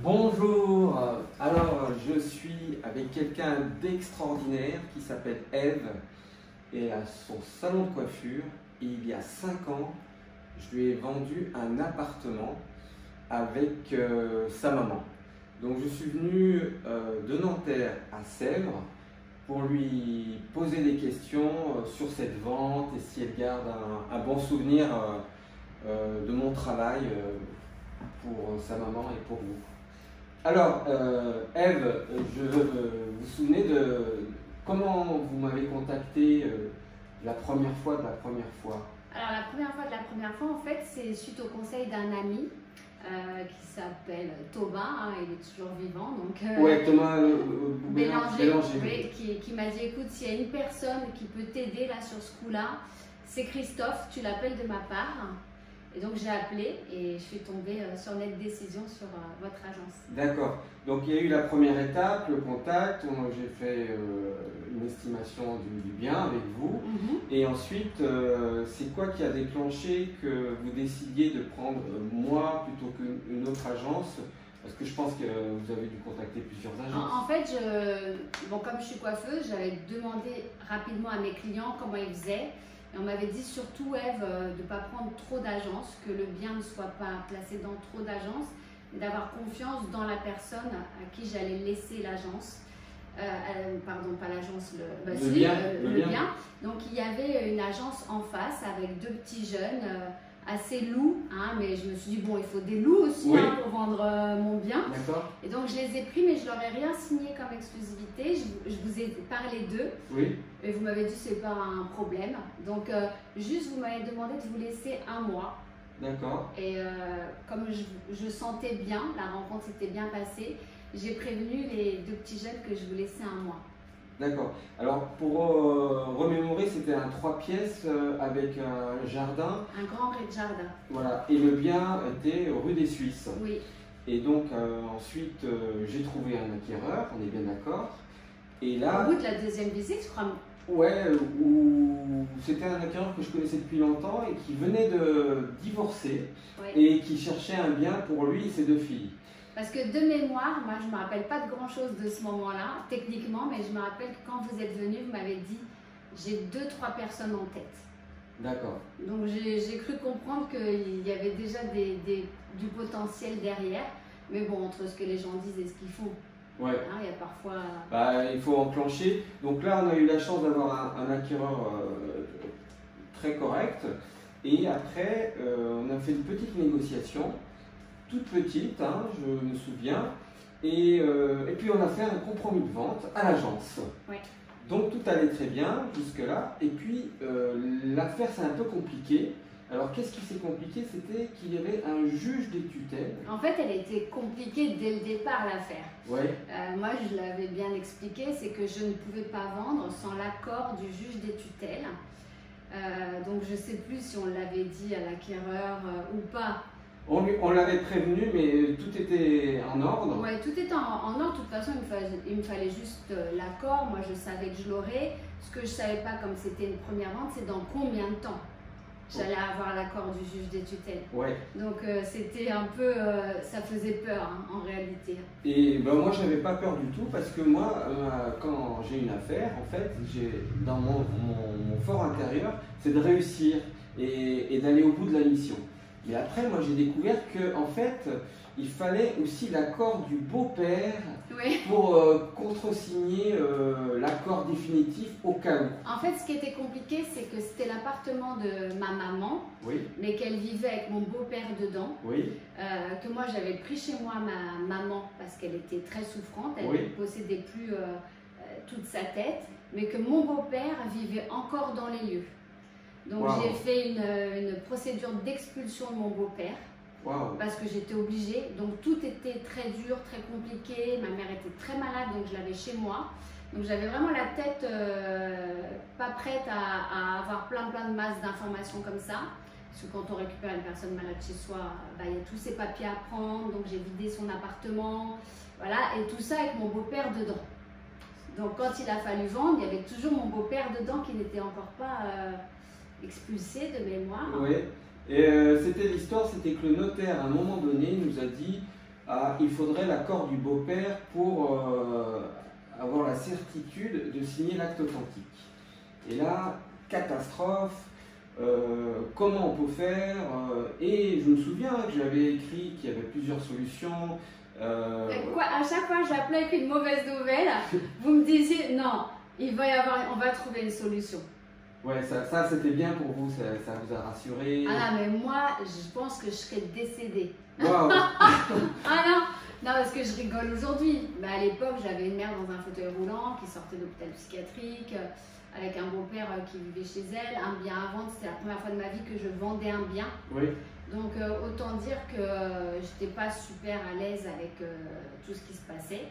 Bonjour, alors je suis avec quelqu'un d'extraordinaire qui s'appelle Eve et à son salon de coiffure. Et il y a 5 ans, je lui ai vendu un appartement avec sa maman. Donc je suis venu de Nanterre à Sèvres pour lui poser des questions sur cette vente et si elle garde un bon souvenir de mon travail pour sa maman et pour vous. Alors, Eve, vous vous souvenez de comment vous m'avez contacté la première fois de la première fois? Alors la première fois, en fait, c'est suite au conseil d'un ami qui s'appelle Thomas, hein, il est toujours vivant, donc Ouais, Thomas Bélanger, oui. qui m'a dit, écoute, s'il y a une personne qui peut t'aider là sur ce coup-là, c'est Christophe, tu l'appelles de ma part. Et donc j'ai appelé et je suis tombée sur Net Décision sur votre agence. D'accord. Donc il y a eu la première étape, le contact. J'ai fait une estimation du bien avec vous. Et ensuite, c'est quoi qui a déclenché que vous décidiez de prendre moi plutôt qu'une autre agence? Parce que je pense que vous avez dû contacter plusieurs agences. En fait, comme je suis coiffeuse, j'avais demandé rapidement à mes clients comment ils faisaient. Et on m'avait dit surtout, Eve, de ne pas prendre trop d'agences, que le bien ne soit pas placé dans trop d'agences, mais d'avoir confiance dans la personne à qui j'allais laisser l'agence. Pardon, pas l'agence, le bien. Donc il y avait une agence en face avec 2 petits jeunes, assez loups, hein, mais je me suis dit, bon, il faut des loups aussi, oui, hein, pour vendre mon bien. D'accord. Et donc je les ai pris, mais je leur ai rien signé comme exclusivité. Je vous ai parlé d'eux. Oui. Et vous m'avez dit que ce n'est pas un problème. Donc juste vous m'avez demandé de vous laisser 1 mois. D'accord. Et comme je sentais bien, la rencontre s'était bien passée, j'ai prévenu les 2 petits jeunes que je vous laissais 1 mois. D'accord. Alors, pour remémorer, c'était un 3 pièces avec un jardin. Un grand jardin. Voilà. Et le bien était rue des Suisses. Oui. Et donc, ensuite, j'ai trouvé un acquéreur, on est bien d'accord. Et là. Au bout de la 2e visite, je crois. Ouais, où c'était un acquéreur que je connaissais depuis longtemps et qui venait de divorcer. Oui. Et qui cherchait un bien pour lui et ses 2 filles. Parce que de mémoire, moi je ne me rappelle pas de grand chose de ce moment-là, techniquement, mais je me rappelle que quand vous êtes venu, vous m'avez dit j'ai 2-3 personnes en tête. D'accord. Donc j'ai cru comprendre qu'il y avait déjà du potentiel derrière, mais bon, entre ce que les gens disent et ce qu'ils font, ouais. Hein, il y a parfois. Il faut enclencher. Donc là, on a eu la chance d'avoir un acquéreur très correct. Et après, on a fait une petite négociation. Toute petite, hein, je me souviens, et puis on a fait un compromis de vente à l'agence. Oui. Donc tout allait très bien jusque-là, et puis l'affaire c'est un peu compliqué. Alors qu'est-ce qui s'est compliqué? C'était qu'il y avait un juge des tutelles. En fait, elle était compliquée dès le départ, l'affaire. Ouais. Moi, je l'avais bien expliqué, c'est que je ne pouvais pas vendre sans l'accord du juge des tutelles. Donc je ne sais plus si on l'avait dit à l'acquéreur ou pas. On l'avait prévenu, mais tout était en ordre. Oui, tout était en ordre. De toute façon, il me fallait juste l'accord. Moi, je savais que je l'aurais. Ce que je ne savais pas, comme c'était une première vente, c'est dans combien de temps j'allais avoir l'accord du juge des tutelles. Ouais. Donc, c'était un peu... ça faisait peur, hein, en réalité. Et ben, moi, je n'avais pas peur du tout, parce que moi, quand j'ai une affaire, en fait, dans mon fort intérieur, c'est de réussir et d'aller au bout de la mission. Mais après, moi, j'ai découvert qu'en fait, il fallait aussi l'accord du beau-père, oui, pour contresigner l'accord définitif au cas où. En fait, ce qui était compliqué, c'est que c'était l'appartement de ma maman, oui, mais qu'elle vivait avec mon beau-père dedans. Oui. Que moi, j'avais pris chez moi ma maman parce qu'elle était très souffrante, elle, oui, ne possédait plus toute sa tête, mais que mon beau-père vivait encore dans les lieux. Donc wow, j'ai fait une procédure d'expulsion de mon beau-père, wow, parce que j'étais obligée. Donc tout était très dur, très compliqué. Ma mère était très malade, donc je l'avais chez moi. Donc j'avais vraiment la tête pas prête à avoir plein de masses d'informations comme ça. Parce que quand on récupère une personne malade chez soi, il y a tous ses papiers à prendre. Donc j'ai vidé son appartement, voilà, et tout ça avec mon beau-père dedans. Donc quand il a fallu vendre, il y avait toujours mon beau-père dedans qui n'était encore pas expulsé de mémoire. Oui, et c'était l'histoire, c'était que le notaire à un moment donné nous a dit il faudrait l'accord du beau-père pour avoir la certitude de signer l'acte authentique. Et là, catastrophe, comment on peut faire et je me souviens que j'avais écrit qu'il y avait plusieurs solutions. À chaque fois que j'appelais avec une mauvaise nouvelle, vous me disiez non, on va trouver une solution. Ouais, ça c'était bien pour vous, ça vous a rassuré. Ah mais moi, je pense que je serais décédée. Wow. Ah non, parce que je rigole aujourd'hui. Mais à l'époque, j'avais une mère dans un fauteuil roulant qui sortait d'hôpital psychiatrique, avec un beau-père qui vivait chez elle, un bien à vendre. C'était la première fois de ma vie que je vendais un bien. Oui. Donc autant dire que j'étais pas super à l'aise avec tout ce qui se passait.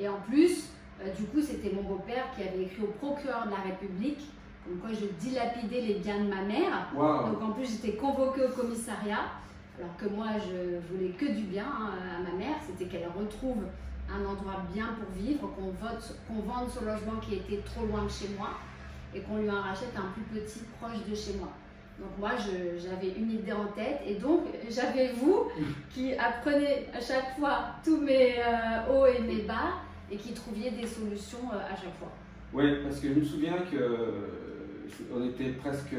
Et en plus, du coup, c'était mon beau-père qui avait écrit au procureur de la République comme quoi je dilapidais les biens de ma mère. Wow. Donc en plus, j'étais convoquée au commissariat. Alors que moi, je voulais que du bien à ma mère, c'était qu'elle retrouve un endroit bien pour vivre, qu'on vende ce logement qui était trop loin de chez moi et qu'on lui en rachète un plus petit proche de chez moi. Donc moi, j'avais une idée en tête et donc j'avais vous qui apprenez à chaque fois tous mes hauts et mes bas et qui trouviez des solutions à chaque fois. Oui, parce que je me souviens on était presque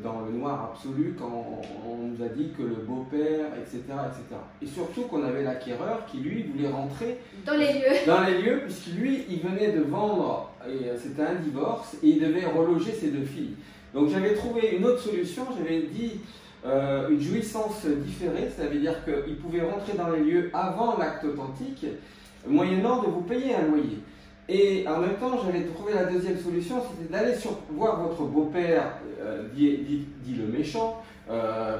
dans le noir absolu quand on nous a dit que le beau-père, etc., etc. Et surtout qu'on avait l'acquéreur qui, lui, voulait rentrer dans les lieux. Dans les lieux, puisque lui, il venait de vendre, et c'était un divorce, et il devait reloger ses 2 filles. Donc j'avais trouvé une autre solution, j'avais dit une jouissance différée, ça veut dire qu'il pouvait rentrer dans les lieux avant l'acte authentique, moyennant de vous payer un loyer. Et en même temps, j'avais trouvé la deuxième solution, c'était d'aller voir votre beau-père, dit le méchant,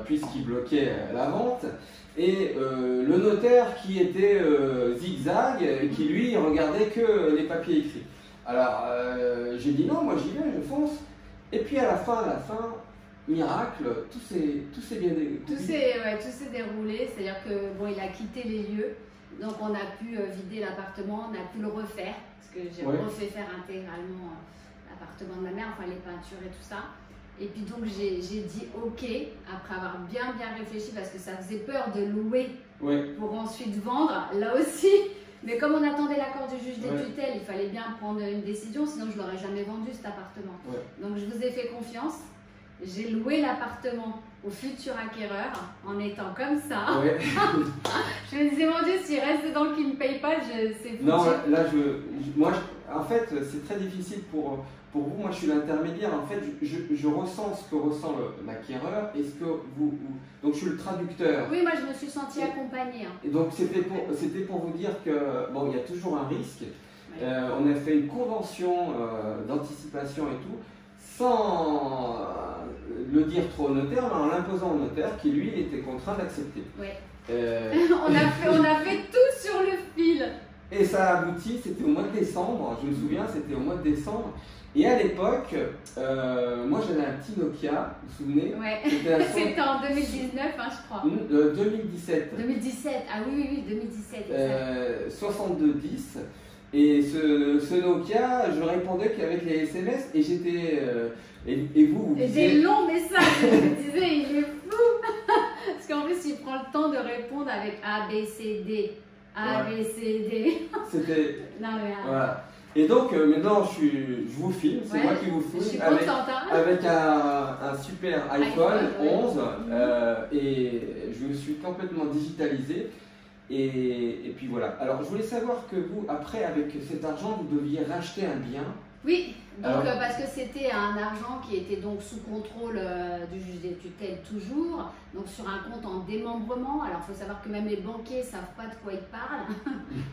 puisqu'il bloquait la vente, et le notaire qui était zigzag, qui lui regardait que les papiers écrits. Alors j'ai dit non, moi j'y vais, je fonce. Et puis à la fin, miracle, tout s'est bien déroulé. Tout s'est déroulé, c'est-à-dire que bon, il a quitté les lieux, donc on a pu vider l'appartement, on a pu le refaire, parce que j'ai refait faire intégralement l'appartement de ma mère, enfin les peintures et tout ça. Et puis donc j'ai dit ok, après avoir bien réfléchi, parce que ça faisait peur de louer pour ensuite vendre, là aussi. Mais comme on attendait l'accord du juge des tutelles, il fallait bien prendre une décision, sinon je ne l'aurais jamais vendu cet appartement. Donc je vous ai fait confiance, j'ai loué l'appartement au futur acquéreur en étant comme ça. Je me disais, mon Dieu, s'il reste dedans qu'il ne me paye pas, c'est foutu. Non, là, en fait, c'est très difficile pour vous. Moi, je suis l'intermédiaire. En fait, je ressens ce que ressent l'acquéreur et ce que vous. Donc, je suis le traducteur. Oui, moi, je me suis sentie accompagnée. Et donc, c'était pour vous dire que, bon, il y a toujours un risque. On a fait une convention d'anticipation et tout, sans le dire trop au notaire, mais en l'imposant au notaire qui, lui, était contraint d'accepter. On a fait tout sur le fil. Et ça a abouti, c'était au mois de décembre, je me souviens, c'était au mois de décembre. Et à l'époque, moi j'avais un petit Nokia, vous vous souvenez? C'était en 2019, hein, je crois. 2017. 2017, ah oui, 2017. 6210. Et ce Nokia, je répondais qu'avec les SMS et j'étais. Et vous disiez. Et des longs messages, je me disais, il est fou. Parce qu'en plus, il prend le temps de répondre avec A, B, C, D. A, B, C, D. C'était. Non, mais. Voilà. Et donc maintenant, je vous filme, c'est moi qui vous filme. Je suis contente, avec un super iPhone 11. Et je me suis complètement digitalisé. Et puis voilà. Alors je voulais savoir que vous, après, avec cet argent, vous deviez racheter un bien. Oui, donc parce que c'était un argent qui était donc sous contrôle du juge des tutelles toujours, donc sur un compte en démembrement. Alors il faut savoir que même les banquiers ne savent pas de quoi ils parlent.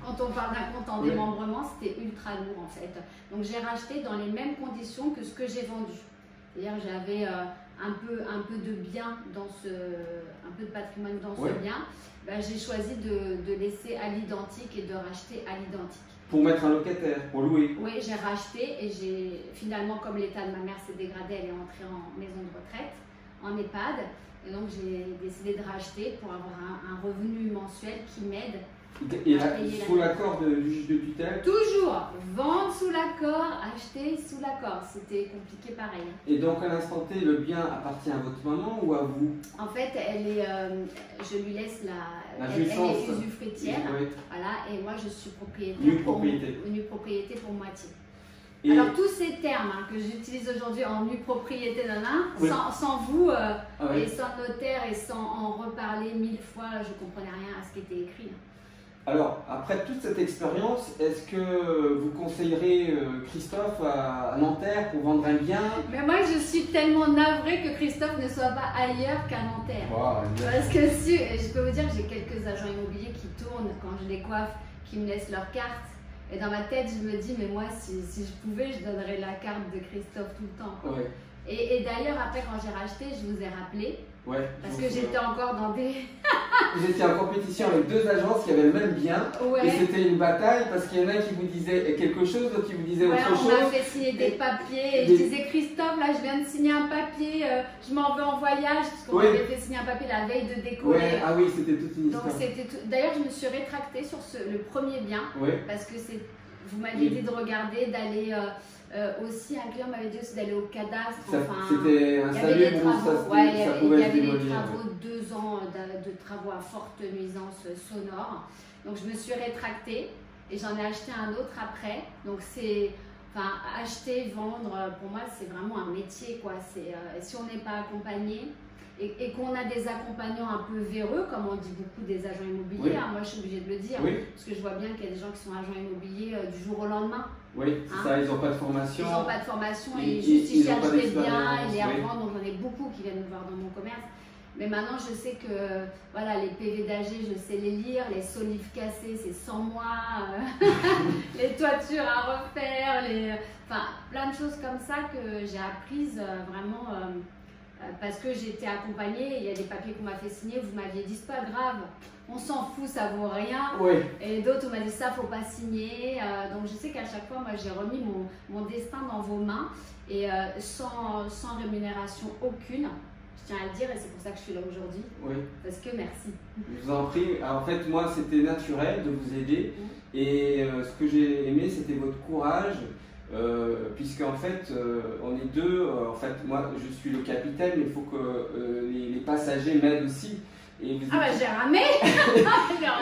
Quand on parle d'un compte en démembrement, c'était ultra lourd en fait. Donc j'ai racheté dans les mêmes conditions que ce que j'ai vendu. C'est-à-dire j'avais un peu de bien dans un peu de patrimoine dans ce bien. Ben, j'ai choisi de laisser à l'identique et de racheter à l'identique. Pour mettre un locataire, pour louer. Oui, j'ai racheté et finalement, comme l'état de ma mère s'est dégradé, elle est entrée en maison de retraite, en EHPAD. Et donc, j'ai décidé de racheter pour avoir un revenu mensuel qui m'aide Et sous l'accord du juge de tutelle? Toujours, vendre sous l'accord, acheter sous l'accord. C'était compliqué pareil. Et donc à l'instant T, le bien appartient à votre maman ou à vous? En fait, je lui laisse elle est usufruitière. Oui. Voilà, et moi je suis propriétaire. Nue propriété pour moitié. Et alors tous ces termes que j'utilise aujourd'hui en nue propriété, sans vous et sans notaire et sans en reparler 1000 fois, je ne comprenais rien à ce qui était écrit. Alors, après toute cette expérience, est-ce que vous conseillerez Christophe à Nanterre pour vendre un bien? Mais moi, je suis tellement navrée que Christophe ne soit pas ailleurs qu'à Nanterre. Wow, parce que je peux vous dire que j'ai quelques agents immobiliers qui tournent quand je les coiffe, qui me laissent leur carte. Et dans ma tête, je me dis, mais moi, si je pouvais, je donnerais la carte de Christophe tout le temps. Ouais. Et d'ailleurs, après, quand j'ai racheté, je vous ai rappelé. Ouais, parce que j'étais encore dans des... Vous étiez en compétition avec deux agences qui avaient le même bien. Ouais. Et c'était une bataille parce qu'il y en a qui vous disaient quelque chose, d'autres qui vous disaient autre chose. On m'a fait signer des papiers. Et je disais, Christophe, là, je viens de signer un papier, je m'en vais en voyage. Parce qu'on m'avait fait signer un papier la veille de décoller. Ouais. Ah oui, c'était toute une histoire. D'ailleurs, je me suis rétractée sur le premier bien. Parce que vous m'aviez dit de regarder, d'aller... aussi, un client m'avait dit aussi d'aller au cadastre. C'était un salut il y avait des travaux, 2 ans de travaux à forte nuisance sonore. Donc je me suis rétractée et j'en ai acheté un autre après. Donc acheter, vendre, pour moi c'est vraiment un métier, quoi. Si on n'est pas accompagné et qu'on a des accompagnants un peu véreux, comme on dit beaucoup des agents immobiliers, moi je suis obligée de le dire, parce que je vois bien qu'il y a des gens qui sont agents immobiliers du jour au lendemain. Oui, c'est ça, ils n'ont pas de formation. Ils n'ont pas de formation et juste ils cherchent des biens, ils les revendent. Donc j'en ai beaucoup qui viennent me voir dans mon commerce. Mais maintenant je sais que voilà, les PV d'AG, je sais les lire, les solives cassées, c'est sans moi, les toitures à refaire, plein de choses comme ça que j'ai apprises vraiment. Parce que j'étais accompagnée, il y a des papiers qu'on m'a fait signer, vous m'aviez dit c'est pas grave, on s'en fout, ça vaut rien. Et d'autres, on m'a dit ça, faut pas signer. Donc je sais qu'à chaque fois, moi j'ai remis mon destin dans vos mains et sans rémunération aucune. Je tiens à le dire et c'est pour ça que je suis là aujourd'hui. Parce que merci. Je vous en prie. Alors, en fait, moi c'était naturel de vous aider et ce que j'ai aimé, c'était votre courage. Puisque en fait on est deux, en fait moi je suis le capitaine mais il faut que les passagers m'aident aussi et j'ai ramé.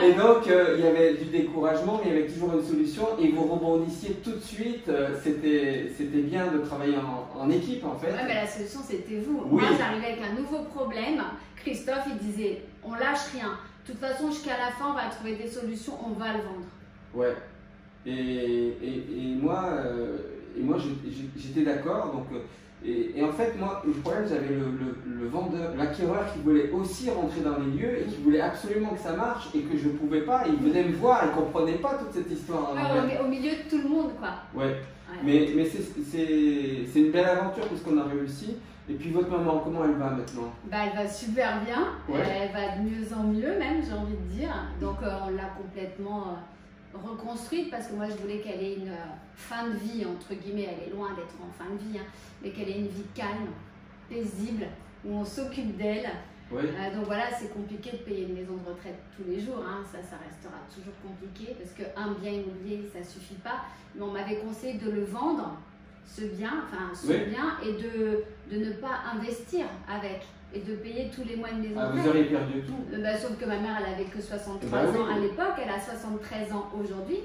Et donc il y avait du découragement mais il y avait toujours une solution et vous rebondissiez tout de suite, c'était bien de travailler en équipe en fait. Mais la solution c'était vous. Moi j'arrivais avec un nouveau problème, Christophe il disait on lâche rien, de toute façon jusqu'à la fin on va trouver des solutions, on va le vendre. Et moi j'étais d'accord. Donc, et en fait, moi, le problème, j'avais le vendeur, l'acquéreur qui voulait aussi rentrer dans les lieux et qui voulait absolument que ça marche et que je ne pouvais pas. Il venait me voir, il ne comprenait pas toute cette histoire. Au milieu de tout le monde, quoi. Mais c'est une belle aventure puisqu'on a réussi. Et puis votre maman, comment elle va maintenant? Elle va super bien. Elle va de mieux en mieux même, j'ai envie de dire. Donc on l'a complètement... reconstruite parce que moi je voulais qu'elle ait une fin de vie entre guillemets, elle est loin d'être en fin de vie, mais qu'elle ait une vie calme, paisible, où on s'occupe d'elle. Donc voilà, c'est compliqué de payer une maison de retraite tous les jours, ça restera toujours compliqué parce qu'un bien immobilier ça suffit pas, mais on m'avait conseillé de le vendre, ce bien, et de ne pas investir avec. Et de payer tous les mois une maison de retraite. Vous auriez perdu tout. Sauf que ma mère, elle avait que 63 ans à l'époque, elle a 73 ans aujourd'hui.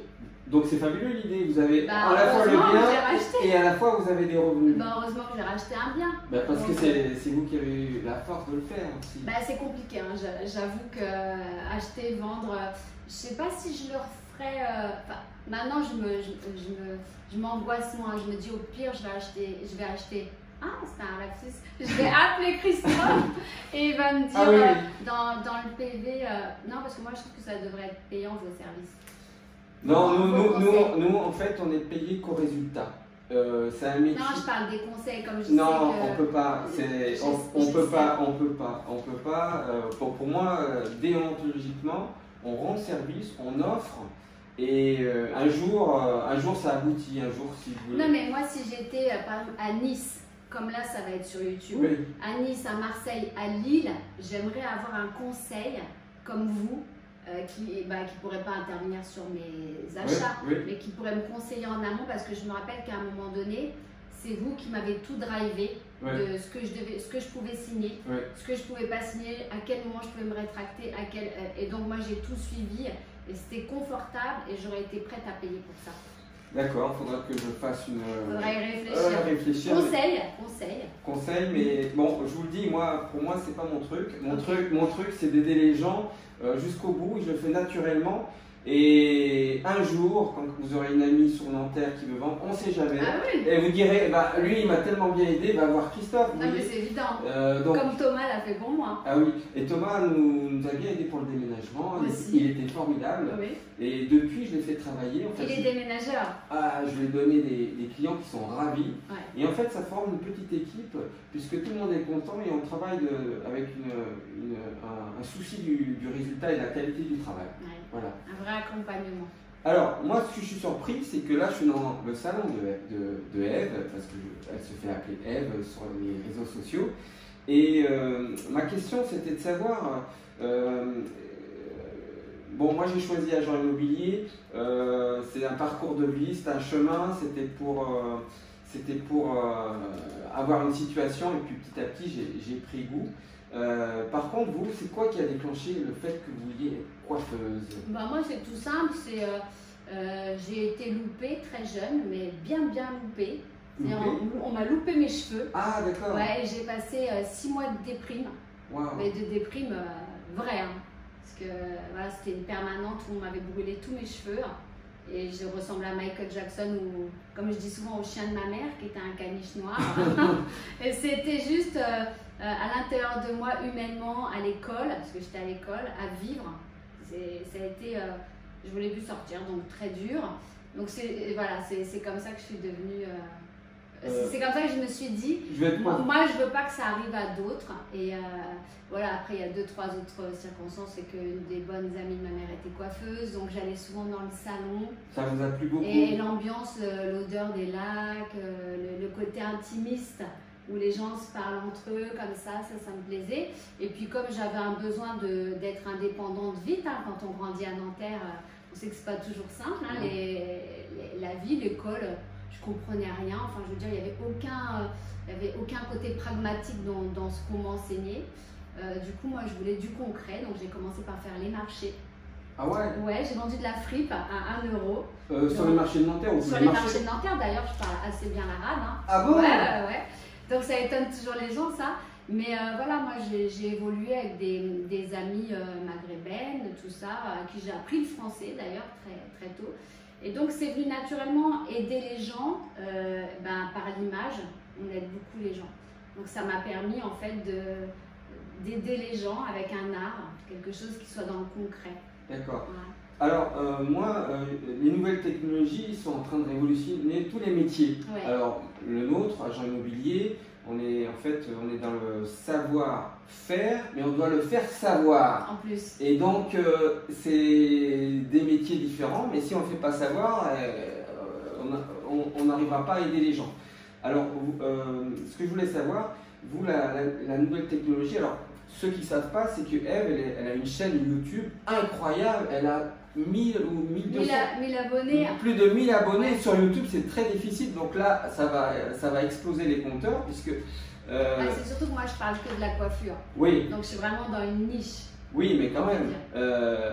Donc c'est fabuleux l'idée, vous avez à la fois le bien et à la fois vous avez des revenus. Heureusement que j'ai racheté un bien. Parce que c'est vous qui avez eu la force de le faire aussi. C'est compliqué, j'avoue que acheter, vendre, je sais pas si je le referais. Maintenant je m'angoisse moins, je me dis au pire je vais acheter. C'est un lapsus. Je vais appeler Christophe et il va me dire dans le PV. Non, parce que moi je trouve que ça devrait être payant vos services. Non, nous en fait on est payé qu'au résultat. C'est un métier. Non, je parle des conseils comme je Non, sais que... on peut pas. On peut pas. Pour moi, déontologiquement, on rend service, on offre. Et un jour ça aboutit, un jour si vous voulez. Non, mais moi si j'étais par exemple à Nice. Comme là, ça va être sur YouTube. À Nice, à Marseille, à Lille, j'aimerais avoir un conseil comme vous qui ne pourrait pas intervenir sur mes achats, mais qui pourrait me conseiller en amont, parce que je me rappelle qu'à un moment donné, c'est vous qui m'avez tout drivé de ce que je pouvais signer, ce que je ne pouvais pas signer, à quel moment je pouvais me rétracter, et donc moi j'ai tout suivi et c'était confortable et j'aurais été prête à payer pour ça. D'accord, il faudra que je fasse une... Faudra y réfléchir. Conseil, mais bon, je vous le dis, pour moi, c'est pas mon truc. Mon truc, c'est d'aider les gens jusqu'au bout. Je le fais naturellement. Et un jour, quand vous aurez une amie sur Nanterre qui veut vendre, on ne sait jamais, et vous direz, bah, lui il m'a tellement bien aidé, va voir Christophe. Non mais c'est évident, comme Thomas l'a fait pour moi. Ah oui, et Thomas nous a bien aidé pour le déménagement, il était formidable, et depuis je l'ai fait travailler. En fait, il est déménageur. Je lui ai donné des clients qui sont ravis, et en fait ça forme une petite équipe, puisque tout le monde est content et on travaille avec un souci du résultat et de la qualité du travail. Voilà. Un vrai accompagnement. Alors, moi, ce que je suis surpris, c'est que là, je suis dans le salon de Ève, parce qu'elle se fait appeler Ève sur les réseaux sociaux. Et ma question, c'était de savoir, bon, moi, j'ai choisi agent immobilier, c'est un parcours de vie, c'est un chemin, c'était pour avoir une situation, et puis petit à petit, j'ai pris goût. Par contre, vous, c'est quoi qui a déclenché le fait que vous vouliez être coiffeuse? Bah moi, c'est tout simple. J'ai été loupée très jeune, mais bien loupée. On m'a loupé mes cheveux. Ah, d'accord. Ouais, j'ai passé 6 mois de déprime. Wow. Mais de déprime vraie. Hein. Parce que voilà, c'était une permanente où on m'avait brûlé tous mes cheveux. Et je ressemblais à Michael Jackson, ou comme je dis souvent au chien de ma mère, qui était un caniche noir. Et c'était juste à l'intérieur de moi, humainement, à l'école, parce que j'étais à l'école, à vivre. Ça a été, je voulais plus sortir, donc très dur. Donc voilà, c'est comme ça que je suis devenue... c'est comme ça que je me suis dit, moi je veux pas que ça arrive à d'autres. Et voilà, après il y a 2-3 autres circonstances, c'est qu'une des bonnes amies de ma mère était coiffeuse, donc j'allais souvent dans le salon. Ça vous a plu beaucoup? Et l'ambiance, l'odeur des lacs, le côté intimiste, où les gens se parlent entre eux comme ça me plaisait. Et puis comme j'avais un besoin d'être indépendante vite, hein, quand on grandit à Nanterre, on sait que c'est pas toujours simple, hein, la vie, l'école, je comprenais rien. Enfin, je veux dire, il n'y avait aucun côté pragmatique dans ce qu'on m'enseignait. Du coup, moi, je voulais du concret, donc j'ai commencé par faire les marchés. Ah ouais? Ouais, j'ai vendu de la fripe à 1 euro. Sur les marchés de Nanterre ou sur les marchés de Nanterre, d'ailleurs, je parle assez bien l'arabe. Hein. Ah bon? Ouais. Donc ça étonne toujours les gens, ça. Mais voilà, moi j'ai évolué avec des amies maghrébines, tout ça, à qui j'ai appris le français d'ailleurs très tôt. Et donc c'est venu naturellement aider les gens par l'image, on aide beaucoup les gens. Donc ça m'a permis en fait d'aider les gens avec un art, quelque chose qui soit dans le concret. D'accord. Ouais. Alors moi, les nouvelles technologies sont en train de révolutionner tous les métiers. Ouais. Alors le nôtre, agent immobilier, on est dans le savoir-faire, mais on doit le faire savoir. En plus. Et donc c'est des métiers différents, mais si on ne fait pas savoir, on n'arrivera pas à aider les gens. Alors ce que je voulais savoir, vous, la nouvelle technologie, alors ceux qui ne savent pas, c'est que Ève, elle a une chaîne YouTube incroyable, elle a 1000 ou 1200 abonnés. Plus de 1000 abonnés sur YouTube, c'est très difficile. Donc là, ça va exploser les compteurs puisque. C'est surtout que moi, je parle que de la coiffure. Oui. Donc je suis vraiment dans une niche. Oui, mais quand même.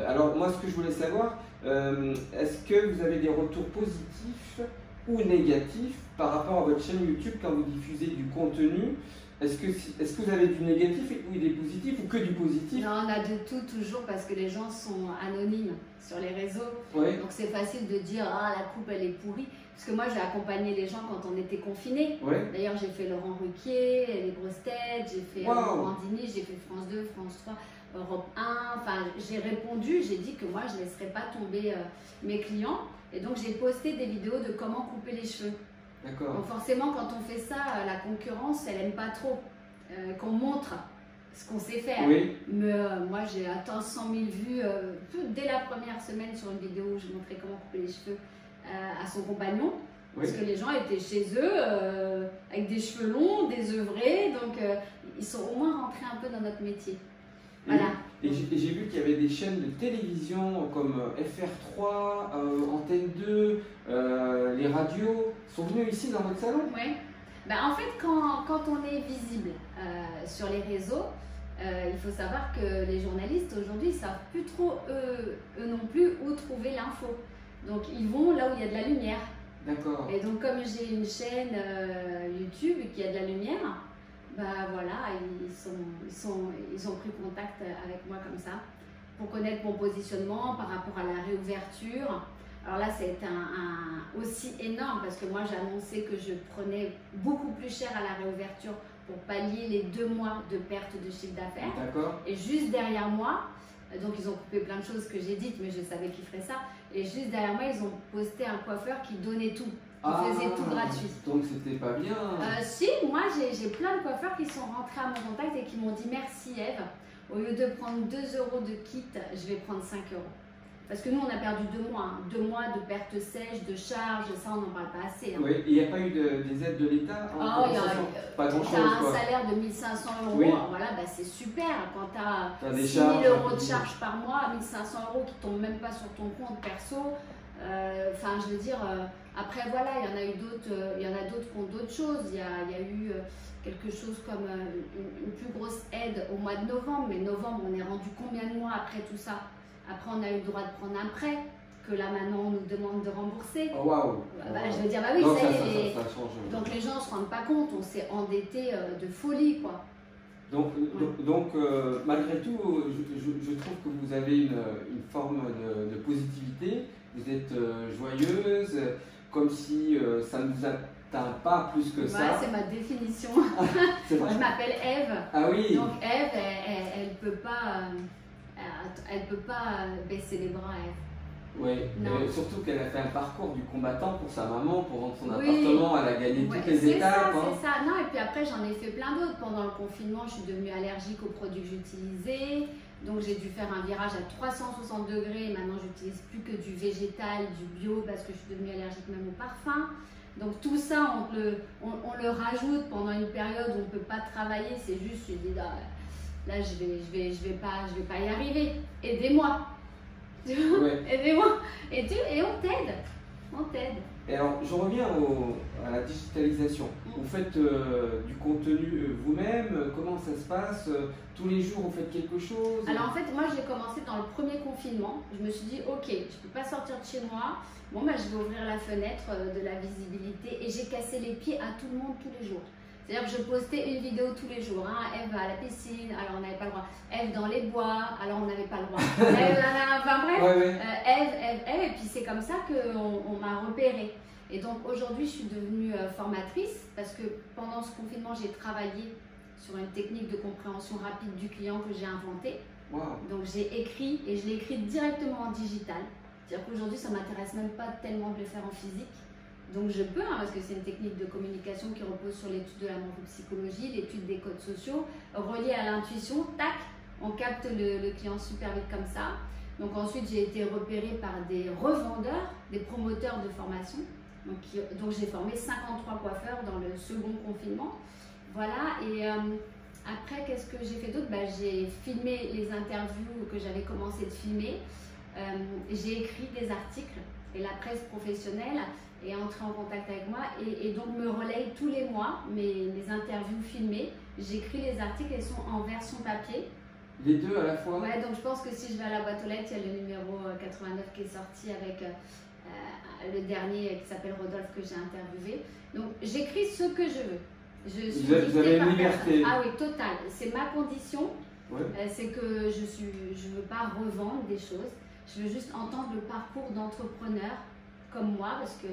Alors moi, ce que je voulais savoir, est-ce que vous avez des retours positifs ou négatifs par rapport à votre chaîne YouTube quand vous diffusez du contenu? Est-ce que vous avez du négatif ou des positifs ou que du positif? Non, on a de tout toujours parce que les gens sont anonymes sur les réseaux. Oui. Donc c'est facile de dire « Ah, la coupe elle est pourrie ». Parce que moi j'ai accompagné les gens quand on était confinés. Oui. D'ailleurs j'ai fait Laurent Ruquier, les grosses têtes, j'ai fait Morandini, j'ai fait France 2, France 3, Europe 1. Enfin j'ai répondu, j'ai dit que moi je ne laisserais pas tomber mes clients. Et donc j'ai posté des vidéos de comment couper les cheveux. Donc forcément, quand on fait ça, la concurrence, elle n'aime pas trop qu'on montre ce qu'on sait faire. Oui. Mais moi, j'ai atteint 100 000 vues dès la première semaine sur une vidéo où je montrais comment couper les cheveux à son compagnon. Oui. Parce que les gens étaient chez eux avec des cheveux longs, désœuvrés, donc ils sont au moins rentrés un peu dans notre métier. Voilà. Et j'ai vu qu'il y avait des chaînes de télévision comme FR3, Antenne 2, les radios sont venus ici dans votre salon? Oui. Ben, en fait, quand on est visible sur les réseaux, il faut savoir que les journalistes aujourd'hui ne savent plus trop, eux non plus, où trouver l'info. Donc ils vont là où il y a de la lumière. D'accord. Et donc comme j'ai une chaîne YouTube qui a de la lumière, bah voilà, ils ont pris contact avec moi comme ça pour connaître mon positionnement par rapport à la réouverture. Alors là, c'est aussi énorme parce que moi, j'ai annoncé que je prenais beaucoup plus cher à la réouverture pour pallier les 2 mois de perte de chiffre d'affaires. D'accord. Et juste derrière moi, donc ils ont coupé plein de choses que j'ai dites, mais je savais qu'ils feraient ça. Et juste derrière moi, ils ont posté un coiffeur qui donnait tout, qui faisait tout gratuit. Donc c'était pas bien. Si, moi j'ai plein de coiffeurs qui sont rentrés à mon contact et qui m'ont dit merci Ève, au lieu de prendre 2 € de kit, je vais prendre 5 €. Parce que nous, on a perdu 2 mois, 2 mois de perte sèche, de charges, ça, on n'en parle pas assez. Oui, il n'y a pas eu des aides de l'État? Oh, pas grand-chose. Tu as un salaire de 1 500 €, oui. Voilà, bah, c'est super. Quand tu as 6 000 € de charges par mois, 1 500 € qui ne tombent même pas sur ton compte perso. Enfin, je veux dire, après, voilà, il y en a eu d'autres, il y en a d'autres qui ont d'autres choses. Il y a eu quelque chose comme une plus grosse aide au mois de novembre. Mais novembre, on est rendu combien de mois après tout ça? Après, on a eu le droit de prendre un prêt que là maintenant on nous demande de rembourser. Oh waouh! Je veux dire, bah oui, donc, ça y est. Ça change. Donc les gens ne se rendent pas compte, on s'est endetté de folie, quoi. Donc, malgré tout, je trouve que vous avez une forme de positivité. Vous êtes joyeuse, comme si ça ne vous atteint pas plus que ça. C'est ma définition. C'est vrai. Je m'appelle Ève. Ah oui. Donc Ève, elle peut pas baisser les bras, Ève. Oui, surtout qu'elle a fait un parcours du combattant pour sa maman, pour rendre son appartement, elle a gagné toutes les étapes. C'est ça, non, et puis après j'en ai fait plein d'autres. Pendant le confinement, je suis devenue allergique aux produits que j'utilisais, donc j'ai dû faire un virage à 360 degrés, et maintenant j'utilise plus que du végétal, du bio, parce que je suis devenue allergique même au parfum. Donc tout ça, on le rajoute pendant une période où on ne peut pas travailler, c'est juste, je dis, là je vais pas y arriver, aidez-moi. Ouais. Aidez-moi. Et on t'aide. On t'aide. Et alors, je reviens à la digitalisation. Vous faites du contenu vous-même? Comment ça se passe? Tous les jours, vous faites quelque chose? Alors en fait, moi j'ai commencé dans le premier confinement. Je me suis dit, ok, je ne peux pas sortir de chez moi. Bon, bah, je vais ouvrir la fenêtre de la visibilité. Et j'ai cassé les pieds à tout le monde tous les jours. C'est-à-dire que je postais une vidéo tous les jours. Ève à la piscine, alors on n'avait pas le droit. Ève dans les bois, alors on n'avait pas le droit. Enfin bref, Ève. Et puis c'est comme ça qu'on m'a repérée. Et donc aujourd'hui, je suis devenue formatrice parce que pendant ce confinement, j'ai travaillé sur une technique de compréhension rapide du client que j'ai inventée. Wow. Donc j'ai écrit et je l'ai écrit directement en digital. C'est-à-dire qu'aujourd'hui, ça ne m'intéresse même pas tellement de le faire en physique. Donc je peux, parce que c'est une technique de communication qui repose sur l'étude de la neuropsychologie, l'étude des codes sociaux, reliée à l'intuition, tac, on capte le client super vite comme ça. Donc ensuite j'ai été repérée par des revendeurs, des promoteurs de formation. Donc j'ai formé 53 coiffeurs dans le second confinement. Voilà, et après qu'est-ce que j'ai fait d'autre? J'ai filmé les interviews que j'avais commencé de filmer. J'ai écrit des articles et la presse professionnelle est entrée en contact avec moi et donc me relaye tous les mois mes interviews filmées. J'écris les articles, elles sont en version papier. Les deux à la fois? Ouais, donc je pense que si je vais à la boîte aux lettres, il y a le numéro 89 qui est sorti avec le dernier qui s'appelle Rodolphe que j'ai interviewé. Donc j'écris ce que je veux. Vous avez une liberté? Ah oui, totale. C'est ma condition. Ouais. C'est que je veux pas revendre des choses. Je veux juste entendre le parcours d'entrepreneurs comme moi, parce que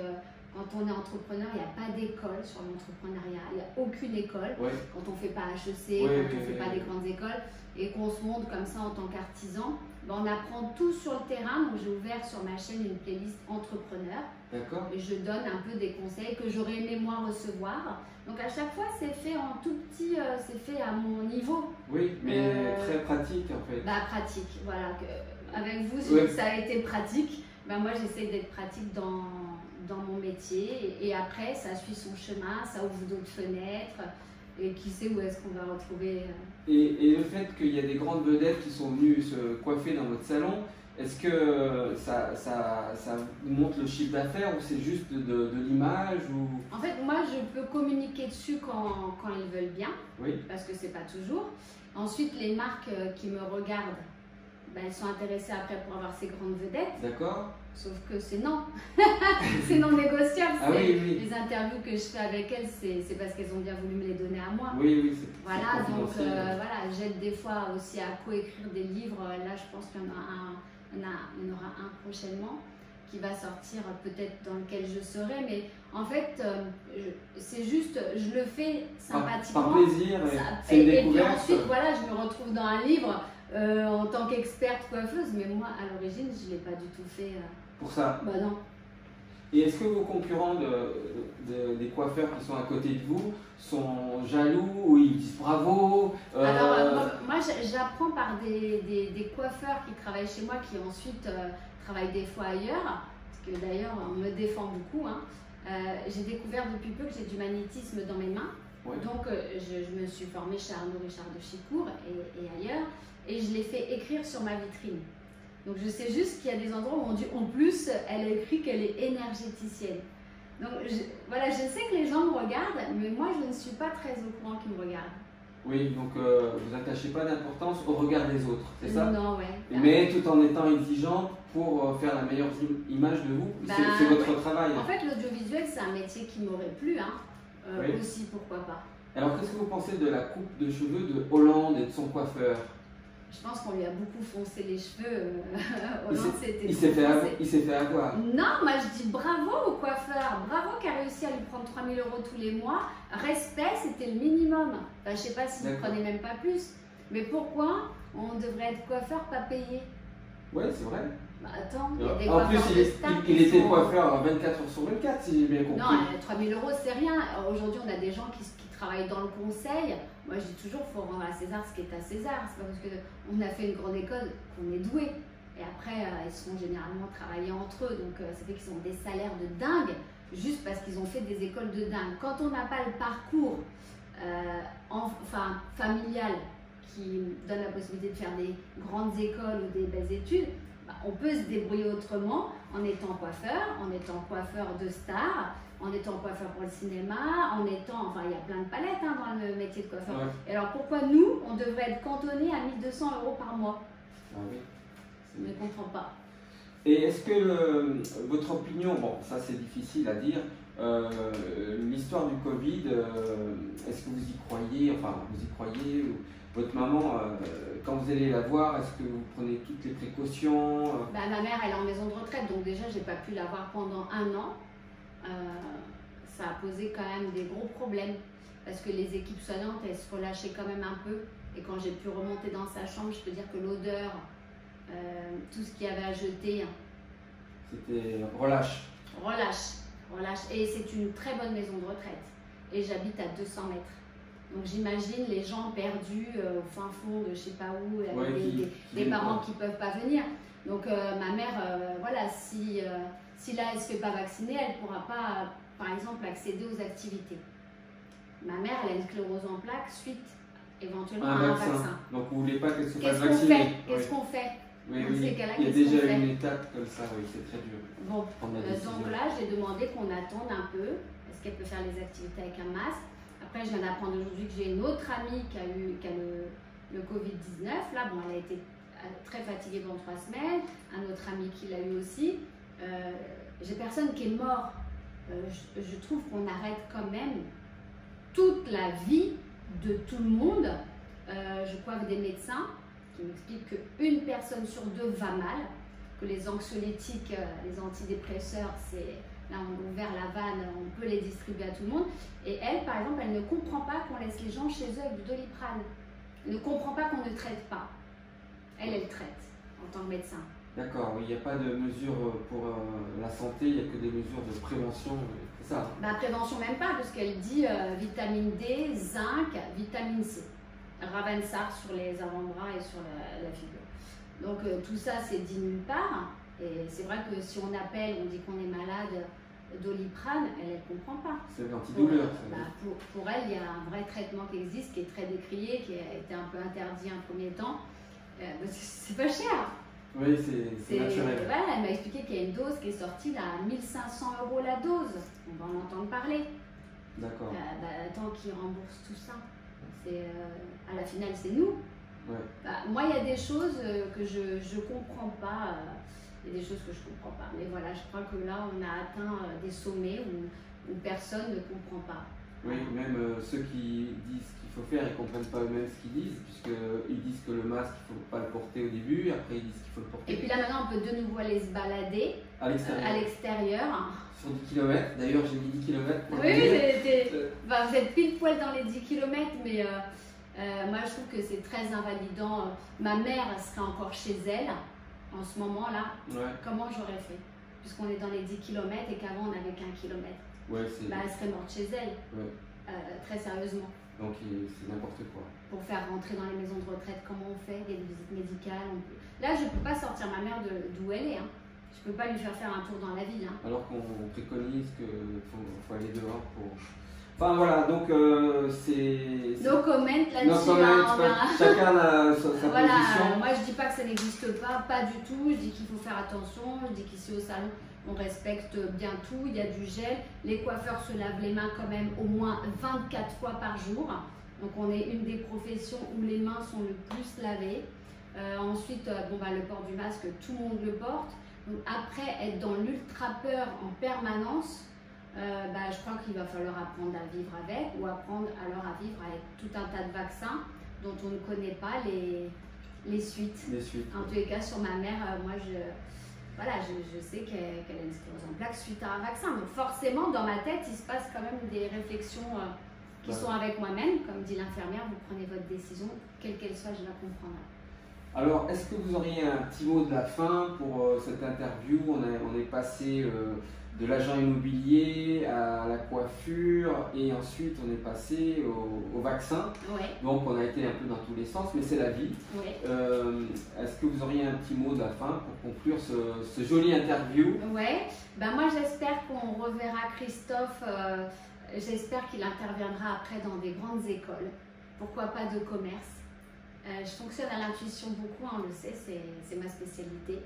quand on est entrepreneur, il n'y a pas d'école sur l'entrepreneuriat, il n'y a aucune école. Ouais. Quand on ne fait pas HEC, quand on ne fait pas des grandes écoles, et qu'on se monte comme ça en tant qu'artisan, on apprend tout sur le terrain. Donc j'ai ouvert sur ma chaîne une playlist entrepreneur. D'accord. Et je donne un peu des conseils que j'aurais aimé moi recevoir. Donc à chaque fois, c'est fait en tout petit, c'est fait à mon niveau. Oui, mais très pratique en fait. Pratique, voilà. Avec vous, ça a été pratique. Moi, j'essaie d'être pratique dans mon métier et après, ça suit son chemin, ça ouvre d'autres fenêtres. et qui sait où est-ce qu'on va retrouver. Et le fait qu'il y a des grandes vedettes qui sont venues se coiffer dans votre salon, est-ce que ça vous montre le chiffre d'affaires ou c'est juste de l'image ou... En fait, moi, je peux communiquer dessus quand ils veulent bien, oui. Parce que c'est pas toujours. Ensuite, les marques qui me regardent, ben, elles sont intéressées après pour avoir ces grandes vedettes. D'accord. Sauf que c'est non. C'est non négociable. Ah, oui. Les interviews que je fais avec elles, c'est parce qu'elles ont bien voulu me les donner à moi. Oui. Voilà, donc voilà, j'aide des fois aussi à coécrire des livres. Là, je pense qu'il y en aura un prochainement qui va sortir peut-être dans lequel je serai. Mais en fait, c'est juste, je le fais sympathiquement. Par plaisir. Et puis ensuite, voilà, je me retrouve dans un livre en tant qu'experte coiffeuse. Mais moi, à l'origine, je ne l'ai pas du tout fait. Pour ça? Bah non. Et est-ce que vos concurrents des coiffeurs qui sont à côté de vous sont jaloux ou ils disent bravo? Alors, moi j'apprends par des coiffeurs qui travaillent chez moi qui ensuite travaillent des fois ailleurs, parce que d'ailleurs on me défend beaucoup. Hein. J'ai découvert depuis peu que j'ai du magnétisme dans mes mains. Ouais. Donc je me suis formée chez Arnaud Richard de Chicourt et ailleurs, et je l'ai fait écrire sur ma vitrine. Donc je sais juste qu'il y a des endroits où on dit en plus, elle a écrit qu'elle est énergéticienne. Donc voilà, je sais que les gens me regardent, mais moi je ne suis pas très au courant qu'ils me regardent. Oui, donc vous n'attachez pas d'importance au regard des autres, c'est ça? Non, ouais. Mais tout en étant exigeante pour faire la meilleure image de vous, c'est votre travail. En fait, l'audiovisuel, c'est un métier qui m'aurait plu, hein. Oui. Aussi, pourquoi pas. Alors, qu'est-ce que vous pensez de la coupe de cheveux de Hollande et de son coiffeur? Je pense qu'on lui a beaucoup foncé les cheveux. Hollande, il s'est fait avoir. Non, moi je dis bravo au coiffeur. Bravo qui a réussi à lui prendre 3 000 € tous les mois. Respect, c'était le minimum. Enfin, je ne sais pas s'il ne prenait même pas plus. Mais pourquoi on devrait être coiffeur, pas payé? Oui, c'est vrai. Bah attends, il y a des en plus, il était coiffeur 24 heures sur 24, si j'ai bien compris. Non, 3 000 € c'est rien. Aujourd'hui, on a des gens qui travaillent dans le conseil. Moi, je dis toujours, il faut rendre à César ce qui est à César. C'est pas parce qu'on a fait une grande école qu'on est doué. Et après, ils seront généralement travaillés entre eux. Donc, ça fait qu'ils ont des salaires de dingue, juste parce qu'ils ont fait des écoles de dingue. Quand on n'a pas le parcours familial qui donne la possibilité de faire des grandes écoles ou des belles études, on peut se débrouiller autrement en étant coiffeur de star, en étant coiffeur pour le cinéma, enfin il y a plein de palettes dans le métier de coiffeur. Ouais. Et alors pourquoi nous, on devrait être cantonné à 1 200 € par mois? Ah oui. Je ne comprends pas. Et est-ce que votre opinion, bon ça c'est difficile à dire, l'histoire du Covid, est-ce que vous y croyez, votre maman, quand vous allez la voir, est-ce que vous prenez toutes les précautions? Ma mère, elle est en maison de retraite, donc déjà, j'ai pas pu la voir pendant 1 an. Ça a posé quand même des gros problèmes, parce que les équipes soignantes, elles se relâchaient quand même un peu. Et quand j'ai pu remonter dans sa chambre, je peux dire que l'odeur, tout ce qu'il y avait à jeter... C'était relâche. Relâche. Et c'est une très bonne maison de retraite. Et j'habite à 200 mètres. Donc j'imagine les gens perdus au fin fond de je sais pas où, avec des parents qui ne peuvent pas venir. Donc ma mère, voilà, si là elle ne se fait pas vacciner, elle ne pourra pas, par exemple, accéder aux activités. Ma mère, elle a une sclérose en plaques suite éventuellement à un vaccin. Donc vous ne voulez pas qu'elle se fasse vacciner? Qu'est-ce qu'on fait? Oui, il y a déjà une étape comme ça, oui, c'est très dur. Bon, donc là, j'ai demandé qu'on attende un peu. Est-ce qu'elle peut faire les activités avec un masque? Après, je viens d'apprendre aujourd'hui que j'ai une autre amie qui a le Covid-19. Là, bon, elle a été très fatiguée pendant 3 semaines. Un autre ami qui l'a eu aussi. J'ai personne qui est mort. Je trouve qu'on arrête quand même toute la vie de tout le monde. Je coiffe des médecins qui m'expliquent qu'une personne sur 2 va mal, que les anxiolytiques, les antidépresseurs, là on a ouvert la vanne, on peut les distribuer à tout le monde. Et elle, par exemple, elle ne comprend pas qu'on laisse les gens chez eux avec du Doliprane. Elle ne comprend pas qu'on ne traite pas. Elle traite en tant que médecin. D'accord, oui, il n'y a pas de mesures pour la santé, il n'y a que des mesures de prévention, c'est ça? Prévention même pas, parce qu'elle dit vitamine D, zinc, vitamine C. Ravensar sur les avant-bras et sur la figure. Donc tout ça, c'est dit nulle part. Et c'est vrai que si on appelle, on dit qu'on est malade, Doliprane, elle ne comprend pas. C'est l'antidouleur. Pour elle, il y a un vrai traitement qui existe, qui est très décrié, qui a été un peu interdit un premier temps. C'est pas cher. Oui, c'est naturel. Voilà, elle m'a expliqué qu'il y a une dose qui est sortie là, à 1 500 € la dose. On va en entendre parler. D'accord. Tant qu'ils remboursent tout ça, à la finale, c'est nous. Ouais. Moi, il y a des choses que je ne comprends pas. Il y a des choses que je ne comprends pas. Mais voilà, je crois que là, on a atteint des sommets où personne ne comprend pas. Oui, même ceux qui disent ce qu'il faut faire, ils ne comprennent pas eux-mêmes ce qu'ils disent, puisqu'ils disent que le masque, il ne faut pas le porter au début, après ils disent qu'il faut le porter. Et puis là, maintenant, on peut de nouveau aller se balader à l'extérieur. Sur 10 km, d'ailleurs j'ai mis 10 km. Vous êtes pile poil dans les 10 km, mais moi je trouve que c'est très invalidant. Ma mère serait encore chez elle en ce moment-là. Ouais. Comment j'aurais fait? Puisqu'on est dans les 10 km et qu'avant on n'avait qu'1 kilomètre. Ouais, elle serait morte chez elle, très sérieusement. Donc c'est n'importe quoi. Pour faire rentrer dans les maisons de retraite, comment on fait? Des visites médicales. Là, je ne peux pas sortir ma mère d'où elle est. Je ne peux pas lui faire un tour dans la ville. Alors qu'on préconise qu'il faut aller dehors pour... Enfin voilà, donc c'est... No comment là-dessus. Chacun a sa position. Moi je dis pas que ça n'existe pas du tout. Je dis qu'il faut faire attention. Je dis qu'ici au salon, on respecte bien tout. Il y a du gel. Les coiffeurs se lavent les mains quand même au moins 24 fois par jour. Donc on est une des professions où les mains sont le plus lavées. Ensuite, le port du masque, tout le monde le porte. Donc, après, être dans l'ultra peur en permanence, je crois qu'il va falloir apprendre à vivre avec, ou apprendre alors à vivre avec tout un tas de vaccins dont on ne connaît pas les suites. En tous les cas, sur ma mère, je sais qu'elle a une sclérose en plaques suite à un vaccin. Donc forcément, dans ma tête, il se passe quand même des réflexions qui sont avec moi-même. Comme dit l'infirmière, vous prenez votre décision, quelle qu'elle soit, je la comprendrai. Alors, est-ce que vous auriez un petit mot de la fin pour cette interview? On est passé de l'agent immobilier à la coiffure et ensuite on est passé au vaccin. Ouais. Donc on a été un peu dans tous les sens, mais c'est la vie. Ouais. Est-ce que vous auriez un petit mot de la fin pour conclure ce joli interview? Ouais. Moi j'espère qu'on reverra Christophe. J'espère qu'il interviendra après dans des grandes écoles. Pourquoi pas de commerce. Je fonctionne à l'intuition beaucoup, on le sait, c'est ma spécialité.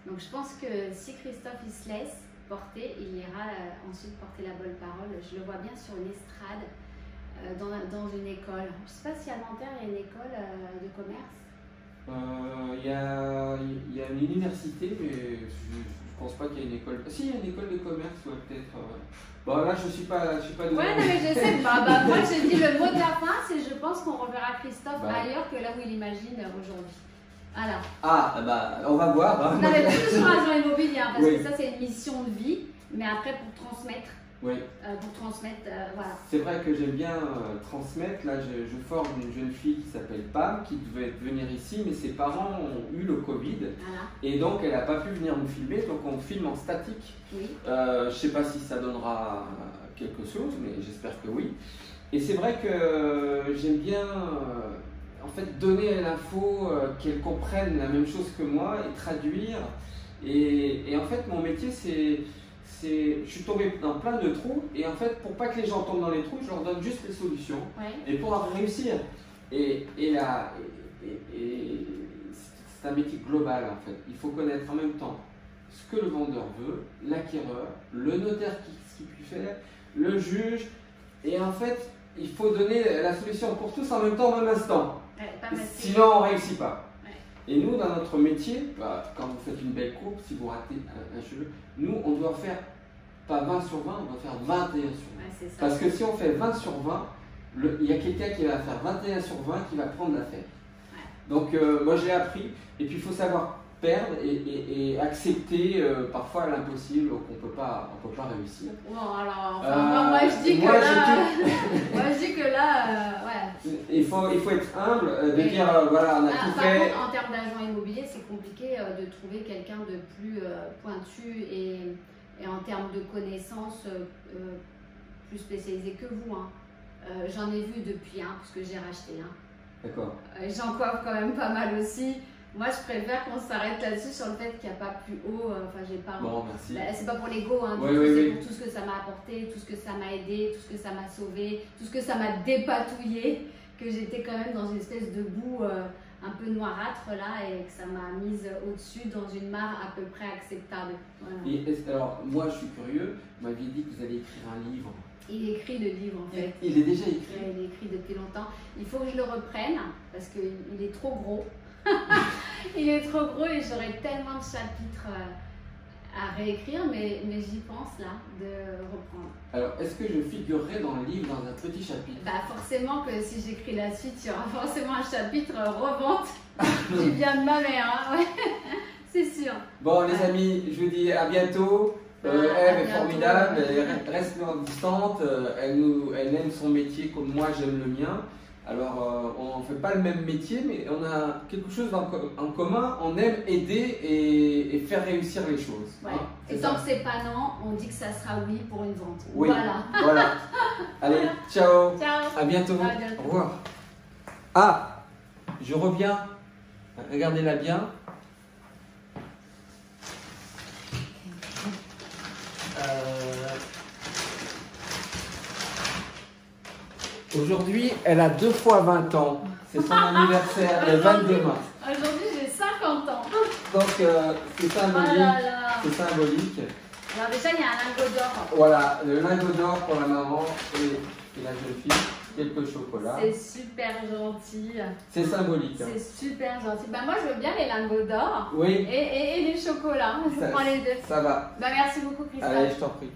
Donc je pense que si Christophe il se laisse porter, il ira ensuite porter la bonne parole. Je le vois bien sur une estrade, dans une école. Je ne sais pas si à Nanterre il y a une école de commerce. Il y a une université, mais je ne pense pas qu'il y ait une école. Si, il y a une école de commerce, peut-être. Là, je suis pas doué. Ouais, non, mais je sais. Moi, je dis le mot de la fin, c'est je pense qu'on reverra Christophe ailleurs que là où il imagine aujourd'hui. Voilà. On va voir. On avait plus sur agent immobilier, parce que ça, c'est une mission de vie, mais après, pour transmettre. Oui. Voilà. C'est vrai que j'aime bien transmettre. Là, je forme une jeune fille qui s'appelle Pam, qui devait venir ici, mais ses parents ont eu le Covid. Voilà. Et donc, elle n'a pas pu venir nous filmer, donc on filme en statique. Oui. Je ne sais pas si ça donnera quelque chose, mais j'espère que oui. Et c'est vrai que j'aime bien donner l'info, qu'elle comprenne la même chose que moi et traduire. Et en fait, mon métier, je suis tombé dans plein de trous et en fait pour pas que les gens tombent dans les trous, je leur donne juste les solutions et pour réussir. Et c'est un métier global en fait. Il faut connaître en même temps ce que le vendeur veut, l'acquéreur, le notaire ce qu'il peut faire, le juge, et en fait il faut donner la solution pour tous en même temps, au même instant. Sinon on ne réussit pas. Et nous, dans notre métier, quand vous faites une belle courbe, si vous ratez un cheveu, nous, on doit faire pas 20 sur 20, on doit faire 21 sur 20. Parce que si on fait 20 sur 20, il y a quelqu'un qui va faire 21 sur 20 qui va prendre l'affaire. Donc, moi, j'ai appris. Et puis, il faut savoir perdre et accepter parfois l'impossible qu'on ne peut pas réussir. Moi, je dis que là, il faut être humble, de dire voilà, on a tout fait. Par contre, en termes d'agent immobilier, c'est compliqué de trouver quelqu'un de plus pointu et en termes de connaissances plus spécialisé que vous. J'en ai vu depuis, parce que j'ai racheté. D'accord. J'en coiffe quand même pas mal aussi. Moi, je préfère qu'on s'arrête là-dessus sur le fait qu'il n'y a pas plus haut. Enfin, j'ai pas. Bon, merci. C'est pas pour l'ego, hein, oui, c'est oui. pour tout ce que ça m'a apporté, tout ce que ça m'a aidé, tout ce que ça m'a sauvé, tout ce que ça m'a dépatouillé, que j'étais quand même dans une espèce de boue un peu noirâtre là et que ça m'a mise au-dessus dans une mare à peu près acceptable. Voilà. Et alors, moi, je suis curieux. Vous m'aviez dit que vous allez écrire un livre. Il écrit le livre en fait. Il est déjà écrit? Il est écrit depuis longtemps. Il faut que je le reprenne parce qu'il est trop gros. Il est trop gros et j'aurais tellement de chapitres à réécrire, mais j'y pense là, de reprendre. Alors, est-ce que je figurerai dans le livre dans un petit chapitre? Bah forcément que si j'écris la suite, il y aura forcément un chapitre revente du bien de ma mère, hein, ouais. C'est sûr. Bon les amis, je vous dis à bientôt. Ève est formidable, elle reste distante, elle aime son métier comme moi j'aime le mien. Alors on ne fait pas le même métier, mais on a quelque chose en commun, on aime aider et faire réussir les choses. Ouais. Hein, et tant que c'est pas non, on dit que ça sera oui pour une vente. Oui, voilà. Allez, ciao. Ciao. À bientôt. À bientôt. Au revoir. Ah, je reviens. Regardez-la bien. Aujourd'hui, elle a 2 fois 20 ans. C'est son anniversaire, le 22 mars. Aujourd'hui, j'ai 50 ans. Donc, c'est symbolique. Oh là là. C'est symbolique. Alors déjà, il y a un lingot d'or. Voilà, le lingot d'or pour la maman et la jeune fille. Quelques chocolats. C'est super gentil. C'est symbolique. Hein. C'est super gentil. Bah, moi, je veux bien les lingots d'or. Oui. Et les chocolats. Je prends les deux. Ça va. Bah, merci beaucoup, Christophe. Allez, je t'en prie.